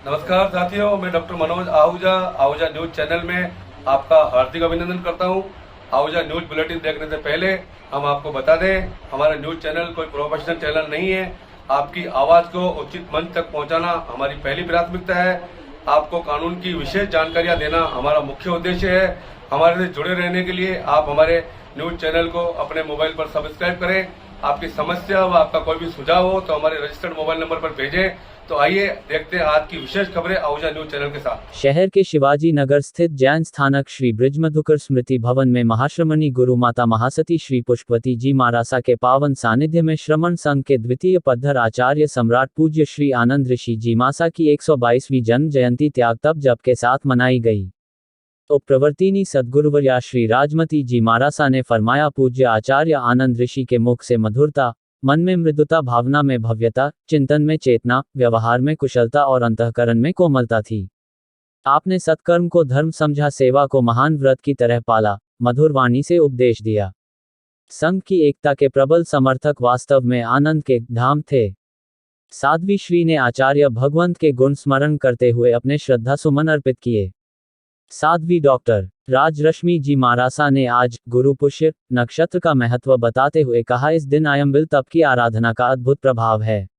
नमस्कार साथियों, मैं doctor Manoj Ahuja Ahuja news channel में आपका हार्दिक अभिनंदन करता हूं। आहूजा न्यूज बुलेटिन देखने से पहले हम आपको बता दें, हमारा न्यूज चैनल कोई प्रोफेशनल चैनल नहीं है। आपकी आवाज़ को उचित मंच तक पहुंचाना हमारी पहली प्राथमिकता है। आपको कानून की विशेष जानकारियां देना हमारा मुख्य उद्देश्य है। हमारे से जुड़े रहने के लिए आप हमारे न्यूज चैनल को अपने मोबाइल पर सब्सक्राइब करें। आपकी समस्या व आपका कोई भी सुझाव हो तो हमारे रजिस्टर्ड मोबाइल नंबर पर भेजें। तो आइए देखते हैं आज की विशेष खबरें आहूजा न्यूज चैनल के साथ। शहर के शिवाजी नगर स्थित जैन स्थानक श्री बृजमधुकर स्मृति भवन में महाश्रमणी गुरु माता महासती श्री पुष्पवती जी महारासा के पावन सानिध्य में श्रमण संघ के द्वितीय पद्धर आचार्य सम्राट पूज्य श्री आनंद ऋषि जी मासा की 122वीं जन्म जयंती त्याग तप जप के साथ मनाई गई। उपप्रवर्तिनी सद्गुरुवर्या श्री राजमती जी महारासा ने फरमाया, पूज्य आचार्य आनंद ऋषि के मुख से मधुरता, मन में मृदुता, भावना में भव्यता, चिंतन में चेतना, व्यवहार में कुशलता और अंतःकरण में कोमलता थी। आपने सत्कर्म को धर्म समझा, सेवा को महान व्रत की तरह पाला, मधुर वाणी से उपदेश दिया। संघ की एकता के प्रबल समर्थक वास्तव में आनंद के धाम थे। साध्वी श्री ने आचार्य भगवंत के गुण स्मरण करते हुए अपने श्रद्धा सुमन अर्पित किए। साध्वी डॉक्टर राजरश्मि जी महारासा ने आज गुरु पुष्य नक्षत्र का महत्व बताते हुए कहा, इस दिन आयंबिल तप की आराधना का अद्भुत प्रभाव है।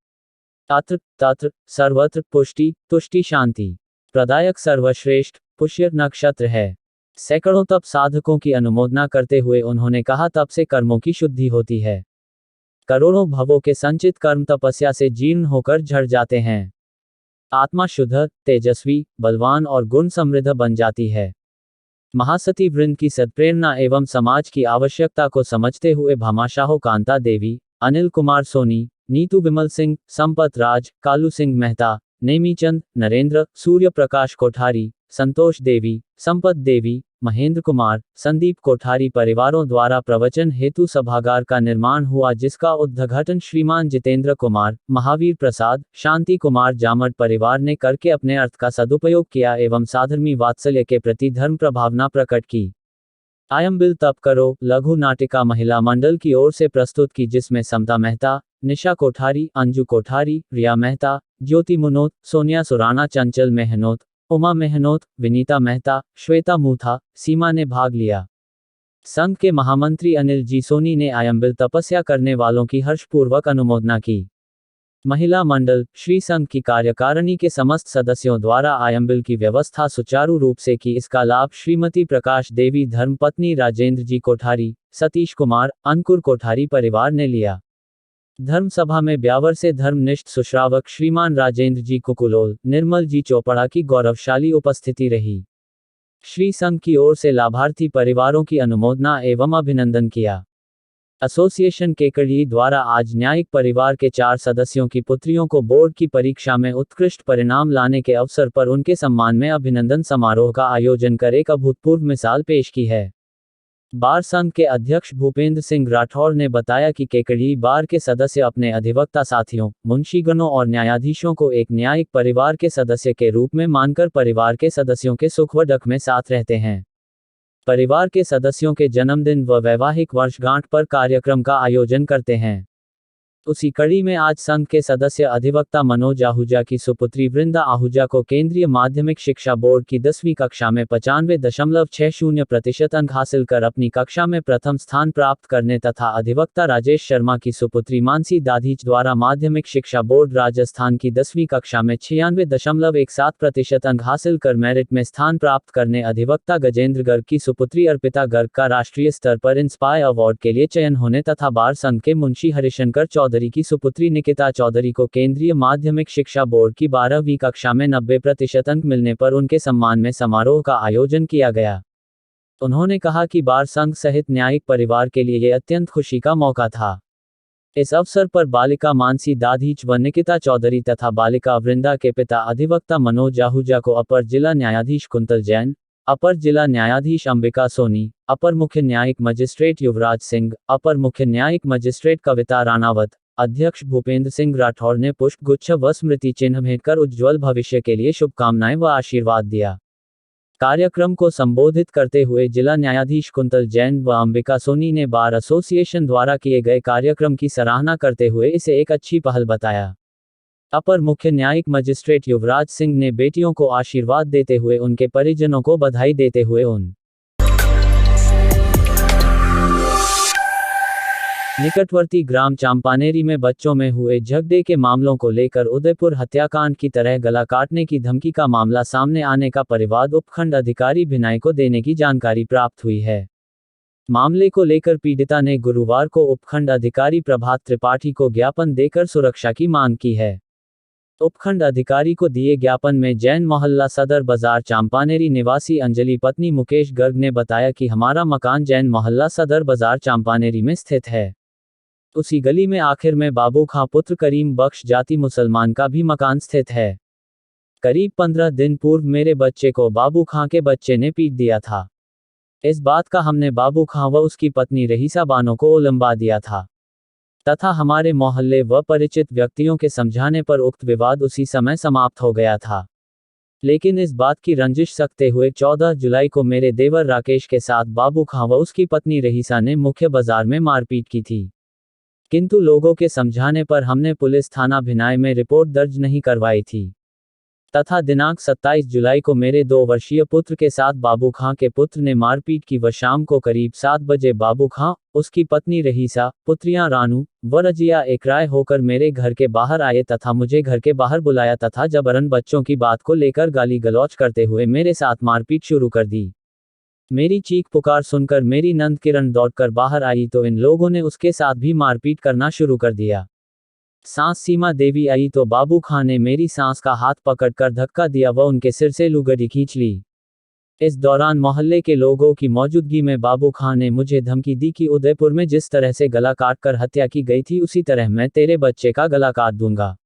अत्र तत्र सर्वत्र पुष्टि तुष्टि शांति प्रदायक सर्वश्रेष्ठ पुष्य नक्षत्र है। सैकड़ों तप साधकों की अनुमोदना करते हुए उन्होंने कहा, तप से कर्मों की शुद्धि होती है। करोड़ों भवों के संचित कर्म तपस्या से जीर्ण होकर झड़ जाते हैं। आत्मा शुद्ध, तेजस्वी, बलवान और गुण समृद्ध बन जाती है। महासती वृंद की सत्प्रेरणा एवं समाज की आवश्यकता को समझते हुए भामाशाहो कांता देवी, अनिल कुमार सोनी, नीतू विमल सिंह, संपत राज, कालू सिंह मेहता, नेमीचंद, नरेंद्र, सूर्य प्रकाश कोठारी, संतोष देवी, संपत देवी, महेंद्र कुमार, संदीप कोठारी परिवारों द्वारा प्रवचन हेतु सभागार का निर्माण हुआ, जिसका उद्घाटन श्रीमान जितेंद्र कुमार, महावीर प्रसाद, शांति कुमार जामट परिवार ने करके अपने अर्थ का सदुपयोग किया एवं साधर्मी वात्सल्य के प्रति धर्म प्रभावना प्रकट की। आयंबिल तप करो लघु नाटिका महिला मंडल की ओर से प्रस्तुत की, जिसमें समता मेहता, निशा कोठारी, अंजू कोठारी, रिया मेहता, ज्योति मुनोत, सोनिया सुराना, चंचल मेहनोत, उमा मेहनोत, विनीता मेहता, श्वेता मूथा, सीमा ने भाग लिया। संघ के महामंत्री अनिल जी सोनी ने आयंबिल तपस्या करने वालों की हर्षपूर्वक अनुमोदना की। महिला मंडल श्री संघ की कार्यकारिणी के समस्त सदस्यों द्वारा आयंबिल की व्यवस्था सुचारू रूप से की। इसका लाभ श्रीमती प्रकाश देवी धर्मपत्नी राजेंद्र जी कोठारी, सतीश कुमार, अंकुर कोठारी परिवार ने लिया। धर्म सभा में ब्यावर से धर्मनिष्ठ सुश्रावक श्रीमान राजेंद्र जी कुकुलोल, निर्मल जी चोपड़ा की गौरवशाली उपस्थिति रही। श्री संघ की ओर से लाभार्थी परिवारों की अनुमोदना एवं अभिनंदन किया। एसोसिएशन केकड़ी द्वारा आज न्यायिक परिवार के 4 सदस्यों की पुत्रियों को बोर्ड की परीक्षा में उत्कृष्ट परिणाम लाने के अवसर पर उनके सम्मान में अभिनंदन समारोह का आयोजन कर एक अभूतपूर्व मिसाल पेश की है। बार संघ के अध्यक्ष भूपेंद्र सिंह राठौर ने बताया कि केकड़ी बार के सदस्य अपने अधिवक्ता साथियों, मुंशीगणों और न्यायाधीशों को एक न्यायिक परिवार के सदस्य के रूप में मानकर परिवार के सदस्यों के सुख व दुख में साथ रहते हैं। परिवार के सदस्यों के जन्मदिन व वैवाहिक वर्षगांठ पर कार्यक्रम का आयोजन करते हैं। उसी कड़ी में आज संघ के सदस्य अधिवक्ता मनोज आहूजा की सुपुत्री वृंदा आहूजा को केंद्रीय माध्यमिक शिक्षा बोर्ड की 10वीं कक्षा में 95.60% अंक हासिल कर अपनी कक्षा में प्रथम स्थान प्राप्त करने तथा अधिवक्ता राजेश शर्मा की सुपुत्री मानसी दाधीच द्वारा माध्यमिक शिक्षा बोर्ड राजस्थान की 10वीं कक्षा में 96.17% अंक हासिल कर मेरिट में स्थान प्राप्त करने अधिवक्ता गजेंद्र गर्ग की सुपुत्री अर्पिता गर्ग का राष्ट्रीय स्तर पर इंस्पायर अवार्ड के लिए चयन होने तथा बार संघ के मुंशी हरिशंकर चौधरी की सुपुत्री निकिता चौधरी को केंद्रीय माध्यमिक शिक्षा बोर्ड की 12वीं कक्षा में 90% अंक मिलने पर उनके सम्मान में समारोह का आयोजन किया गया। उन्होंने कहा कि बार संघ सहित न्यायिक परिवार के लिए यह अत्यंत खुशी का मौका था। इस अवसर पर बालिका मानसी दाधीच व निकिता चौधरी तथा बालिका वृंदा के पिता अधिवक्ता मनोज आहूजा को अपर जिला न्यायाधीश कुंतल जैन, अपर जिला न्यायाधीश अंबिका सोनी, अपर मुख्य न्यायिक मजिस्ट्रेट युवराज सिंह, अपर मुख्य न्यायिक मजिस्ट्रेट कविता राणावत, अध्यक्ष भूपेंद्र सिंह राठौर ने पुष्प गुच्छ व स्मृति चिन्ह भेंट कर उज्ज्वल भविष्य के लिए शुभकामनाएं व आशीर्वाद दिया। कार्यक्रम को संबोधित करते हुए जिला न्यायाधीश कुंतल जैन व अंबिका सोनी ने बार एसोसिएशन द्वारा किए गए कार्यक्रम की सराहना करते हुए इसे एक अच्छी पहल बताया। अपर मुख्य न्यायिक मजिस्ट्रेट युवराज सिंह ने बेटियों को आशीर्वाद देते हुए उनके परिजनों को बधाई देते हुए उन निकटवर्ती ग्राम चांपानेरी में बच्चों में हुए झगड़े के मामलों को लेकर उदयपुर हत्याकांड की तरह गला काटने की धमकी का मामला सामने आने का परिवाद उपखंड अधिकारी भिनाई को देने की जानकारी प्राप्त हुई है। मामले को लेकर पीड़िता ने गुरुवार को उपखंड अधिकारी प्रभात त्रिपाठी को ज्ञापन देकर सुरक्षा की मांग की है। उपखंड अधिकारी को दिए ज्ञापन में जैन मोहल्ला सदर बाजार चांपानेरी निवासी अंजलि पत्नी मुकेश गर्ग ने बताया कि हमारा मकान जैन मोहल्ला सदर बाजार चांपानेरी में स्थित है। उसी गली में आखिर में बाबू खां पुत्र करीम बख्श जाति मुसलमान का भी मकान स्थित है। करीब 15 दिन पूर्व मेरे बच्चे को बाबू खां के बच्चे ने पीट दिया था। इस बात का हमने बाबू खां व उसकी पत्नी रहीसा बानो को उलंबा दिया था तथा हमारे मोहल्ले व परिचित व्यक्तियों के समझाने पर उक्त विवाद उसी समय समाप्त हो गया था। लेकिन इस बात की रंजिश सकते हुए 14 जुलाई को मेरे देवर राकेश के साथ बाबू खां व उसकी पत्नी रहीसा ने मुख्य बाजार में मारपीट की थी, किंतु लोगों के समझाने पर हमने पुलिस थाना भिनाई में रिपोर्ट दर्ज नहीं करवाई थी तथा दिनांक 27 जुलाई को मेरे 2 वर्षीय पुत्र के साथ बाबू खां के पुत्र ने मारपीट की व शाम को करीब 7 बजे बाबू खां, उसकी पत्नी रहीसा, पुत्रियां रानू व रजिया एकराय होकर मेरे घर के बाहर आए तथा मुझे घर के बाहर बुलाया तथा जबरन बच्चों की बात को लेकर गाली गलौज करते हुए मेरे साथ मारपीट शुरू कर दी। मेरी चीख पुकार सुनकर मेरी नंद किरण दौड़कर बाहर आई तो इन लोगों ने उसके साथ भी मारपीट करना शुरू कर दिया। सांस सीमा देवी आई तो बाबू खां ने मेरी सांस का हाथ पकड़कर धक्का दिया व उनके सिर से लुगड़ी खींच ली। इस दौरान मोहल्ले के लोगों की मौजूदगी में बाबू खां ने मुझे धमकी दी कि उदयपुर में जिस तरह से गला काटकर हत्या की गई थी उसी तरह मैं तेरे बच्चे का गला काट दूंगा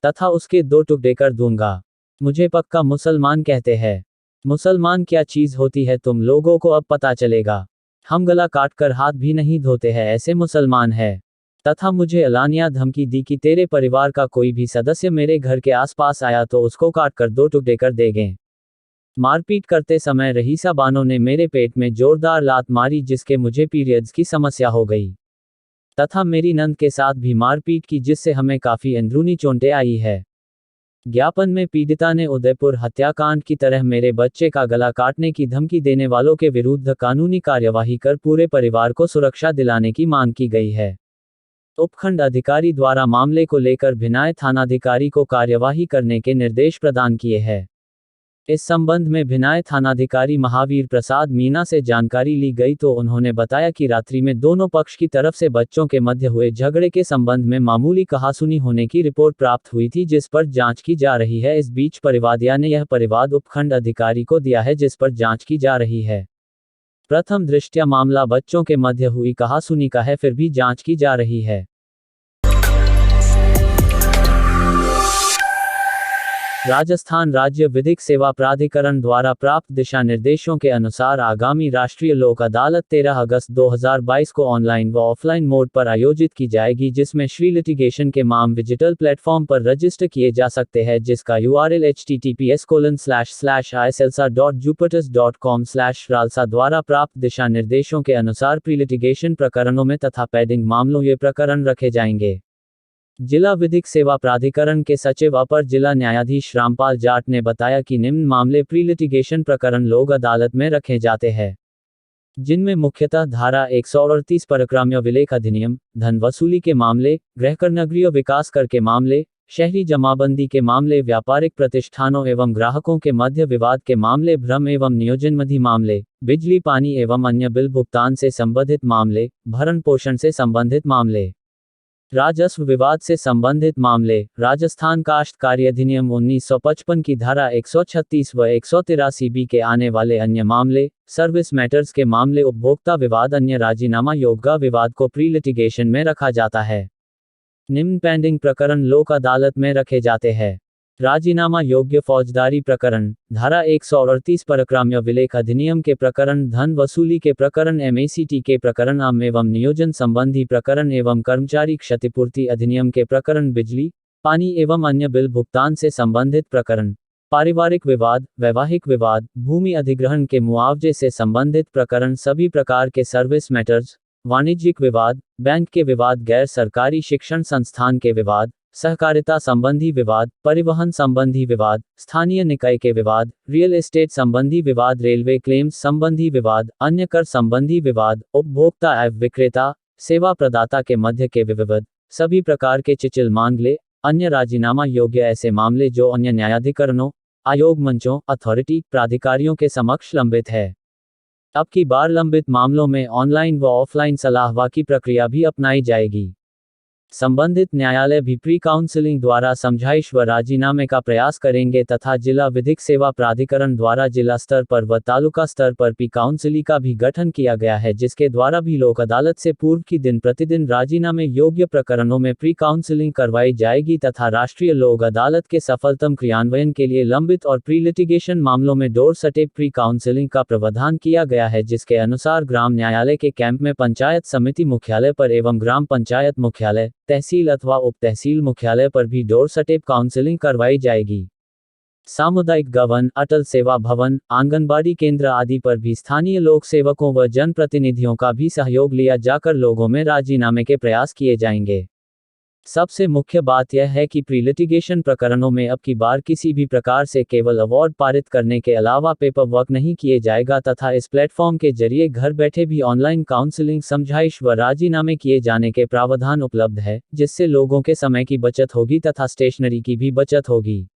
तथा उसके 2 टुकड़े कर दूंगा। मुझे पक्का मुसलमान कहते हैं। मुसलमान क्या चीज होती है तुम लोगों को अब पता चलेगा। हम गला काटकर हाथ भी नहीं धोते हैं, ऐसे मुसलमान है। तथा मुझे एलानिया धमकी दी कि तेरे परिवार का कोई भी सदस्य मेरे घर के आसपास आया तो उसको काटकर 2 टुकड़े कर देंगे। मारपीट करते समय रहीसा बानो ने मेरे पेट में जोरदार लात मारी जिसके मुझे पीरियड्स की समस्या हो गई तथा मेरी नंद के साथ भी मारपीट की जिससे हमें काफी अंदरूनी चोटें आई है। ज्ञापन में पीड़िता ने उदयपुर हत्याकांड की तरह मेरे बच्चे का गला काटने की धमकी देने वालों के विरुद्ध कानूनी कार्यवाही कर पूरे परिवार को सुरक्षा दिलाने की मांग की गई है। उपखंड अधिकारी द्वारा मामले को लेकर भिनाई थानाधिकारी को कार्यवाही करने के निर्देश प्रदान किए हैं। इस संबंध में भिनाई थानाधिकारी महावीर प्रसाद मीना से जानकारी ली गई तो उन्होंने बताया कि रात्रि में दोनों पक्ष की तरफ से बच्चों के मध्य हुए झगड़े के संबंध में मामूली कहासुनी होने की रिपोर्ट प्राप्त हुई थी जिस पर जांच की जा रही है। इस बीच परिवादिया ने यह परिवाद उपखंड अधिकारी को दिया है जिस पर जांच की जा रही है। प्रथम दृष्टया मामला बच्चों के मध्य हुई कहासुनी का है, फिर भी जांच की जा रही है। राजस्थान राज्य विधिक सेवा प्राधिकरण द्वारा प्राप्त दिशा निर्देशों के अनुसार आगामी राष्ट्रीय लोक अदालत 13 अगस्त 2022 को ऑनलाइन व ऑफलाइन मोड पर आयोजित की जाएगी जिसमें श्री लिटिगेशन के माम डिजिटल प्लेटफॉर्म पर रजिस्टर किए जा सकते हैं जिसका URL https://iselsa.jupiters.com/ralsa द्वारा प्राप्त दिशा निर्देशों के अनुसार प्री लिटिगेशन प्रकरणों में तथा पेंडिंग मामलों ये प्रकरण रखे जाएंगे। जिला विधिक सेवा प्राधिकरण के सचिव अपर जिला न्यायाधीश रामपाल जाट ने बताया कि निम्न मामले प्री लिटिगेशन प्रकरण लोक अदालत में रखे जाते हैं जिनमें मुख्यतः धारा 138 परक्राम्य विलेख अधिनियम, धन वसूली के मामले, गृहकर नगरीय विकास कर के मामले, शहरी जमाबंदी के मामले, व्यापारिक प्रतिष्ठानों एवं ग्राहकों के मध्य विवाद के मामले, भ्रम एवं नियोजनमधि मामले, बिजली पानी एवं अन्य बिल भुगतान से संबंधित मामले, भरण पोषण से संबंधित मामले, राजस्व विवाद से संबंधित मामले, राजस्थान काश्तकारी अधिनियम 1955 की धारा 136 व 183 बी के आने वाले अन्य मामले, सर्विस मैटर्स के मामले, उपभोक्ता विवाद, अन्य राजीनामा योग्य विवाद को प्री लिटिगेशन में रखा जाता है। निम्न पेंडिंग प्रकरण लोक अदालत में रखे जाते हैं। राजीनामा योग्य फौजदारी प्रकरण, धारा 138 परक्राम्य विलेख अधिनियम के प्रकरण, धन वसूली के प्रकरण, MACT के प्रकरण, आम एवं नियोजन संबंधी प्रकरण एवं कर्मचारी क्षतिपूर्ति अधिनियम के प्रकरण, बिजली पानी एवं अन्य बिल भुगतान से संबंधित प्रकरण, पारिवारिक विवाद, वैवाहिक विवाद, भूमि अधिग्रहण के मुआवजे से संबंधित प्रकरण, सभी प्रकार के सर्विस मैटर्स, वाणिज्यिक विवाद, बैंक के विवाद, गैर सरकारी शिक्षण संस्थान के विवाद, सहकारिता संबंधी विवाद, परिवहन संबंधी विवाद, स्थानीय निकाय के विवाद, रियल एस्टेट संबंधी विवाद, रेलवे क्लेम्स संबंधी विवाद, अन्य कर संबंधी विवाद, उपभोक्ता एवं विक्रेता, सेवा प्रदाता के मध्य के विवाद, सभी प्रकार के चिचिल मामले, अन्य राजीनामा योग्य ऐसे मामले जो अन्य न्यायाधिकरणों, आयोग मंचों, अथॉरिटी, प्राधिकारियों के समक्ष लंबित है। अब की बार लंबित मामलों में ऑनलाइन व ऑफलाइन सलाहवा की प्रक्रिया भी अपनाई जाएगी। संबंधित न्यायालय भी प्री काउंसलिंग द्वारा समझाइश व राजीनामे का प्रयास करेंगे तथा जिला विधिक सेवा प्राधिकरण द्वारा जिला स्तर पर व तालुका स्तर पर प्री काउंसलिंग का भी गठन किया गया है, जिसके द्वारा भी लोक अदालत से पूर्व की दिन प्रतिदिन राजीनामे योग्य प्रकरणों में प्री काउंसलिंग करवाई जाएगी तथा राष्ट्रीय लोक अदालत के सफलतम क्रियान्वयन के लिए लंबित और प्री लिटिगेशन मामलों में डोर स्टेप प्री काउंसलिंग का प्रावधान किया गया है, जिसके अनुसार ग्राम न्यायालय के कैंप में पंचायत समिति मुख्यालय पर एवं ग्राम पंचायत मुख्यालय, तहसील अथवा उप तहसील मुख्यालय पर भी डोर स्टेप काउंसलिंग करवाई जाएगी। सामुदायिक भवन, अटल सेवा भवन, आंगनबाड़ी केंद्र आदि पर भी स्थानीय लोक सेवकों व जनप्रतिनिधियों का भी सहयोग लिया जाकर लोगों में राजीनामे के प्रयास किए जाएंगे। सबसे मुख्य बात यह है कि प्री लिटिगेशन प्रकरणों में अब की बार किसी भी प्रकार से केवल अवार्ड पारित करने के अलावा पेपर वर्क नहीं किए जाएगा तथा इस प्लेटफॉर्म के जरिए घर बैठे भी ऑनलाइन काउंसलिंग, समझाइश व राजीनामे किए जाने के प्रावधान उपलब्ध है, जिससे लोगों के समय की बचत होगी तथा स्टेशनरी की भी बचत होगी।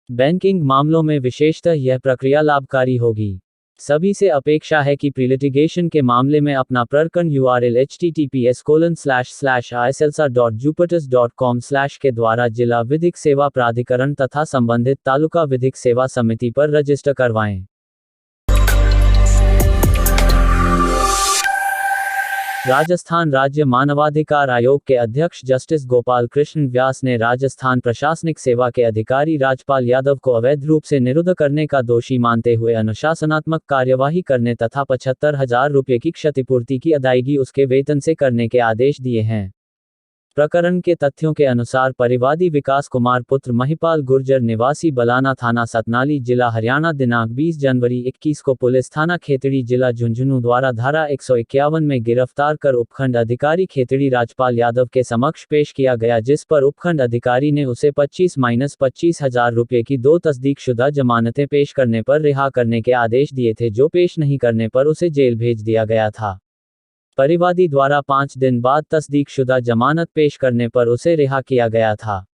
बैंकिंग मामलों में विशेषतः यह प्रक्रिया लाभकारी होगी। सभी से अपेक्षा है कि प्री लिटिगेशन के मामले में अपना प्रकरण URL https://iselsa.jupiters.com/ के द्वारा जिला विधिक सेवा प्राधिकरण तथा संबंधित तालुका विधिक सेवा समिति पर रजिस्टर करवाएं। राजस्थान राज्य मानवाधिकार आयोग के अध्यक्ष जस्टिस गोपाल कृष्ण व्यास ने राजस्थान प्रशासनिक सेवा के अधिकारी राजपाल यादव को अवैध रूप से निरुद्ध करने का दोषी मानते हुए अनुशासनात्मक कार्यवाही करने तथा 75,000 रुपये की क्षतिपूर्ति की अदायगी उसके वेतन से करने के आदेश दिए हैं। प्रकरण के तथ्यों के अनुसार परिवादी विकास कुमार पुत्र महिपाल गुर्जर निवासी बलाना थाना सतनाली जिला हरियाणा दिनांक 20 जनवरी 21 को पुलिस थाना खेतड़ी जिला झुंझुनू द्वारा धारा 151 में गिरफ्तार कर उपखंड अधिकारी खेतड़ी राजपाल यादव के समक्ष पेश किया गया, जिस पर उपखंड अधिकारी ने उसे 25,000 रुपये की 2 तस्दीकशुदा जमानतें पेश करने पर रिहा करने के आदेश दिए थे, जो पेश नहीं करने पर उसे जेल भेज दिया गया था। परिवादी द्वारा 5 दिन बाद तस्दीकशुदा जमानत पेश करने पर उसे रिहा किया गया था।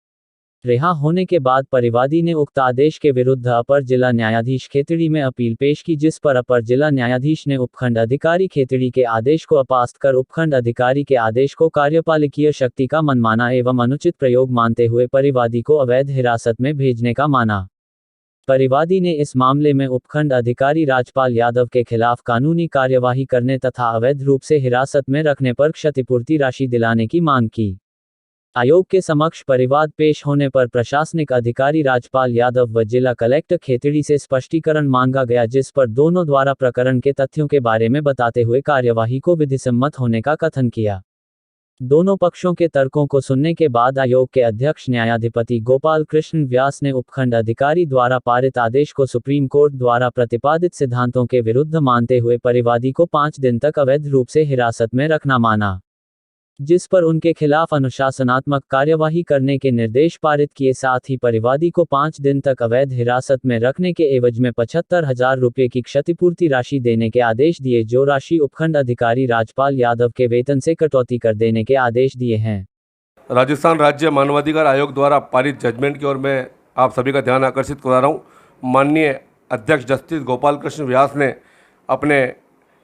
रिहा होने के बाद परिवादी ने उक्त आदेश के विरुद्ध अपर जिला न्यायाधीश खेतड़ी में अपील पेश की, जिस पर अपर जिला न्यायाधीश ने उपखंड अधिकारी खेतड़ी के आदेश को अपास्त कर उपखंड अधिकारी के आदेश को कार्यपालिकीय शक्ति का मनमाना एवं अनुचित प्रयोग मानते हुए परिवादी को अवैध हिरासत में भेजने का माना। परिवादी ने इस मामले में उपखंड अधिकारी राजपाल यादव के खिलाफ कानूनी कार्यवाही करने तथा अवैध रूप से हिरासत में रखने पर क्षतिपूर्ति राशि दिलाने की मांग की। आयोग के समक्ष परिवाद पेश होने पर प्रशासनिक अधिकारी राजपाल यादव व जिला कलेक्टर खेतड़ी से स्पष्टीकरण मांगा गया, जिस पर दोनों द्वारा प्रकरण के तथ्यों के बारे में बताते हुए कार्यवाही को विधिसम्मत होने का कथन किया। दोनों पक्षों के तर्कों को सुनने के बाद आयोग के अध्यक्ष न्यायाधिपति गोपाल कृष्ण व्यास ने उपखंड अधिकारी द्वारा पारित आदेश को सुप्रीम कोर्ट द्वारा प्रतिपादित सिद्धांतों के विरुद्ध मानते हुए परिवादी को 5 दिन तक अवैध रूप से हिरासत में रखना माना, जिस पर उनके खिलाफ अनुशासनात्मक कार्यवाही करने के निर्देश पारित किए। साथ ही परिवादी को 5 दिन तक अवैध हिरासत में रखने के एवज में 75,000 रुपये की क्षतिपूर्ति राशि देने के आदेश दिए, जो राशि उपखंड अधिकारी राजपाल यादव के वेतन से कटौती कर देने के आदेश दिए हैं। राजस्थान राज्य मानवाधिकार आयोग द्वारा पारित जजमेंट की ओर मैं आप सभी का ध्यान आकर्षित करा रहा हूँ। माननीय अध्यक्ष जस्टिस गोपाल कृष्ण व्यास ने अपने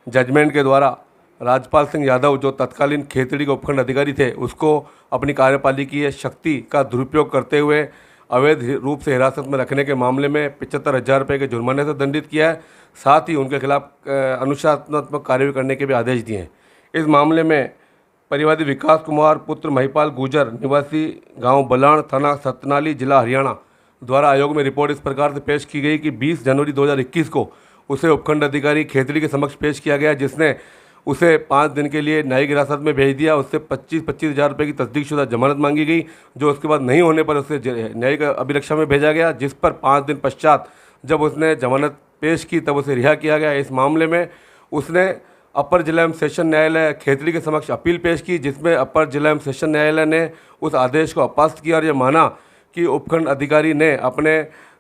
जजमेंट के द्वारा राजपाल सिंह यादव, जो तत्कालीन खेतड़ी के उपखंड अधिकारी थे, उसको अपनी कार्यपालिकीय शक्ति का दुरुपयोग करते हुए अवैध रूप से हिरासत में रखने के मामले में 75,000 रुपये के जुर्माने से दंडित किया है। साथ ही उनके खिलाफ अनुशासनात्मक कार्रवाई करने के भी आदेश दिए हैं। इस मामले में परिवादी विकास कुमार पुत्र महिपाल गुर्जर निवासी गाँव बलाण थाना सतनाली जिला हरियाणा द्वारा आयोग में रिपोर्ट इस प्रकार से पेश की गई कि 20 जनवरी 2021 को उसे उपखंड अधिकारी खेतड़ी के समक्ष पेश किया गया, जिसने उसे 5 दिन के लिए न्यायिक हिरासत में भेज दिया। उससे 25,000 रुपये की तस्दीकशुदा जमानत मांगी गई, जो उसके बाद नहीं होने पर उसे न्यायिक अभिरक्षा में भेजा गया, जिस पर 5 दिन पश्चात जब उसने जमानत पेश की तब उसे रिहा किया गया। इस मामले में उसने अपर जिला एवं सेशन न्यायालय खेतड़ी के समक्ष अपील पेश की, जिसमें अपर जिला एवं सेशन न्यायालय ने उस आदेश को अपास्त किया और ये माना कि उपखंड अधिकारी ने अपने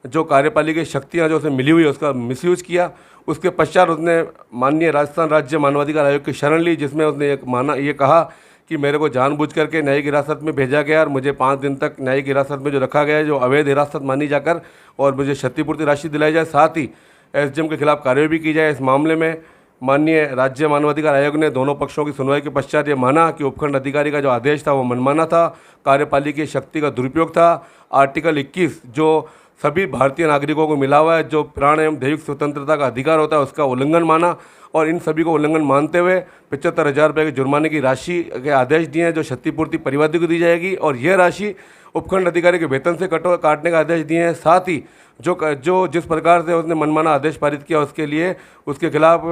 जो कार्यपालिका की शक्तियाँ जो उसे मिली हुई है उसका मिसयूज किया। उसके पश्चात उसने माननीय राजस्थान राज्य मानवाधिकार आयोग की शरण ली, जिसमें उसने ये कहा कि मेरे को जानबूझ करके न्यायिक हिरासत में भेजा गया और मुझे 5 दिन तक न्यायिक हिरासत में जो रखा गया है, जो अवैध हिरासत मानी जाकर, और मुझे क्षतिपूर्ति राशि दिलाई जाए, साथ ही एसडीएम के खिलाफ कार्रवाई भी की जाए। इस मामले में माननीय राज्य मानवाधिकार आयोग ने दोनों पक्षों की सुनवाई के पश्चात ये माना कि उपखंड अधिकारी का जो आदेश था वो मनमाना था, कार्यपालिका की शक्ति का दुरुपयोग था। आर्टिकल 21 जो सभी भारतीय नागरिकों को मिला हुआ है, जो प्राण एवं दैहिक स्वतंत्रता का अधिकार होता है, उसका उल्लंघन माना और इन सभी को उल्लंघन मानते हुए 75,000 रुपये के जुर्माने की राशि के आदेश दिए हैं, जो क्षतिपूर्ति परिवादी को दी जाएगी और यह राशि उपखंड अधिकारी के वेतन से काटने का आदेश दिए हैं। साथ ही जो जिस प्रकार से उसने मनमाना आदेश पारित किया उसके लिए उसके खिलाफ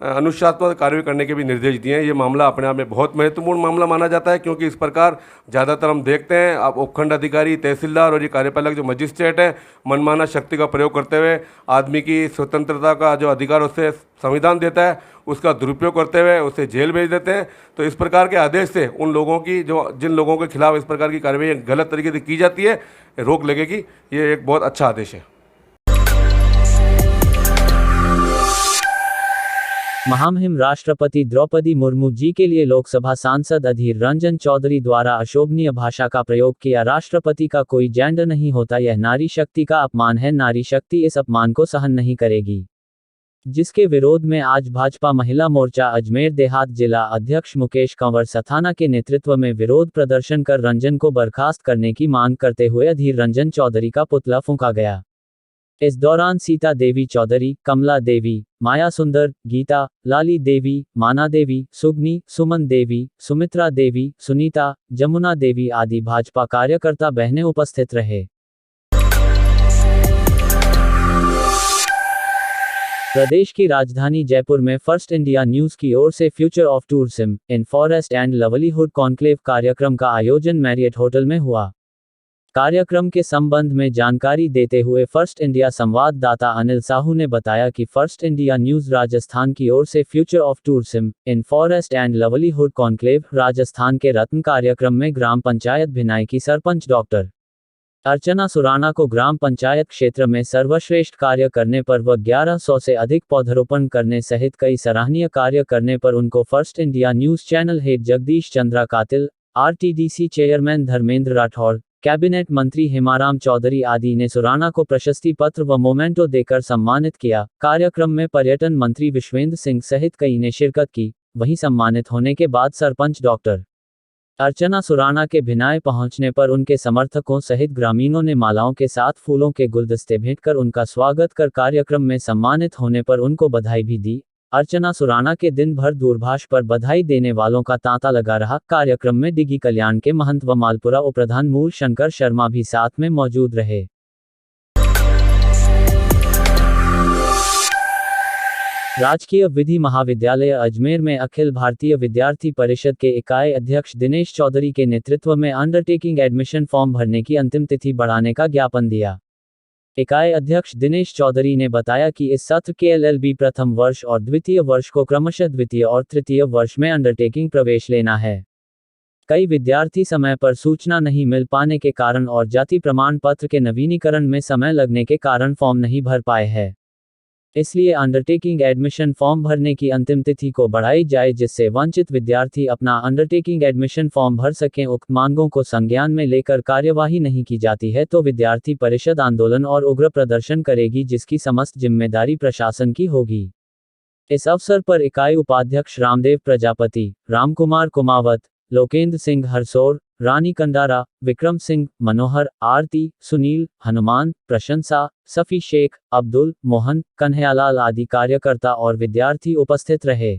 अनुशासनात्मक कार्रवाई करने के भी निर्देश दिए हैं। ये मामला अपने आप में बहुत महत्वपूर्ण मामला माना जाता है, क्योंकि इस प्रकार ज़्यादातर हम देखते हैं अब उपखंड अधिकारी, तहसीलदार और ये कार्यपालक जो मजिस्ट्रेट है, मनमाना शक्ति का प्रयोग करते हुए आदमी की स्वतंत्रता का जो अधिकार उससे संविधान देता है उसका दुरुपयोग करते हुए उसे जेल भेज देते हैं। तो इस प्रकार के आदेश से उन लोगों की जिन लोगों के खिलाफ इस प्रकार की कार्रवाई गलत तरीके से की जाती है, रोक लगेगी। ये एक बहुत अच्छा आदेश है। महामहिम राष्ट्रपति द्रौपदी मुर्मू जी के लिए लोकसभा सांसद अधीर रंजन चौधरी द्वारा अशोभनीय भाषा का प्रयोग किया। राष्ट्रपति का कोई जेंडर नहीं होता, यह नारी शक्ति का अपमान है, नारी शक्ति इस अपमान को सहन नहीं करेगी। जिसके विरोध में आज भाजपा महिला मोर्चा अजमेर देहात जिला अध्यक्ष मुकेश कंवर सथाना के नेतृत्व में विरोध प्रदर्शन कर रंजन को बर्खास्त करने की मांग करते हुए अधीर रंजन चौधरी का पुतला फूंका गया। इस दौरान सीता देवी चौधरी, कमला देवी, माया सुंदर, गीता, लाली देवी, माना देवी, सुगनी, सुमन देवी, सुमित्रा देवी, सुनीता, जमुना देवी आदि भाजपा कार्यकर्ता बहनें उपस्थित रहे। प्रदेश की राजधानी जयपुर में फर्स्ट इंडिया न्यूज की ओर से future of tourism in forest and livelihood conclave कार्यक्रम का आयोजन मैरियट होटल में हुआ। कार्यक्रम के संबंध में जानकारी देते हुए फर्स्ट इंडिया संवाददाता अनिल साहू ने बताया कि फर्स्ट इंडिया न्यूज राजस्थान की ओर से future of tourism in forest and livelihood conclave Rajasthan के रत्न कार्यक्रम में ग्राम पंचायत भिनाई की सरपंच डॉक्टर अर्चना सुराना को ग्राम पंचायत क्षेत्र में सर्वश्रेष्ठ कार्य करने पर व 1100 से अधिक पौधरोपण करने सहित कई सराहनीय कार्य करने पर उनको first India news channel head Jagdish Chandra कातिल, RTDC chairman Dharmendra Rathore, cabinet मंत्री हेमाराम चौधरी आदि ने सुराना को प्रशस्ति पत्र व मोमेंटो देकर सम्मानित किया। कार्यक्रम में पर्यटन मंत्री विश्वेंद्र सिंह सहित कई ने शिरकत की। वहीं सम्मानित होने के बाद सरपंच डॉक्टर अर्चना सुराना के भिनाई पहुंचने पर उनके समर्थकों सहित ग्रामीणों ने मालाओं के साथ फूलों के गुलदस्ते भेंट कर उनका स्वागत कर कार्यक्रम में सम्मानित होने पर उनको बधाई भी दी। अर्चना सुराना के दिन भर दूरभाष पर बधाई देने वालों का तांता लगा रहा। कार्यक्रम में डिगी कल्याण के महंत व मालपुरा उपप्रधान मूल शंकर शर्मा भी साथ में मौजूद रहे। राजकीय विधि महाविद्यालय अजमेर में अखिल भारतीय विद्यार्थी परिषद के इकाई अध्यक्ष दिनेश चौधरी के नेतृत्व में अंडरटेकिंग एडमिशन फॉर्म भरने की अंतिम तिथि बढ़ाने का ज्ञापन दिया। इकाई अध्यक्ष दिनेश चौधरी ने बताया कि इस सत्र के एलएलबी प्रथम वर्ष और द्वितीय वर्ष को क्रमशः द्वितीय और तृतीय वर्ष में अंडरटेकिंग प्रवेश लेना है। कई विद्यार्थी समय पर सूचना नहीं मिल पाने के कारण और जाति प्रमाण पत्र के नवीनीकरण में समय लगने के कारण फॉर्म नहीं भर पाए हैं। इसलिए अंडरटेकिंग एडमिशन फॉर्म भरने की अंतिम तिथि को बढ़ाई जाए, जिससे वंचित विद्यार्थी अपना अंडरटेकिंग एडमिशन फॉर्म भर सकें। उक्त मांगों को संज्ञान में लेकर कार्यवाही नहीं की जाती है तो विद्यार्थी परिषद आंदोलन और उग्र प्रदर्शन करेगी, जिसकी समस्त जिम्मेदारी प्रशासन की होगी। इस अवसर पर इकाई उपाध्यक्ष रामदेव प्रजापति, रामकुमार कुमावत, लोकेंद्र सिंह हरसौर, रानी कंडारा, विक्रम सिंह, मनोहर, आरती, सुनील, हनुमान, प्रशंसा, सफी शेख, अब्दुल, मोहन, कन्हैयालाल आदि कार्यकर्ता और विद्यार्थी उपस्थित रहे।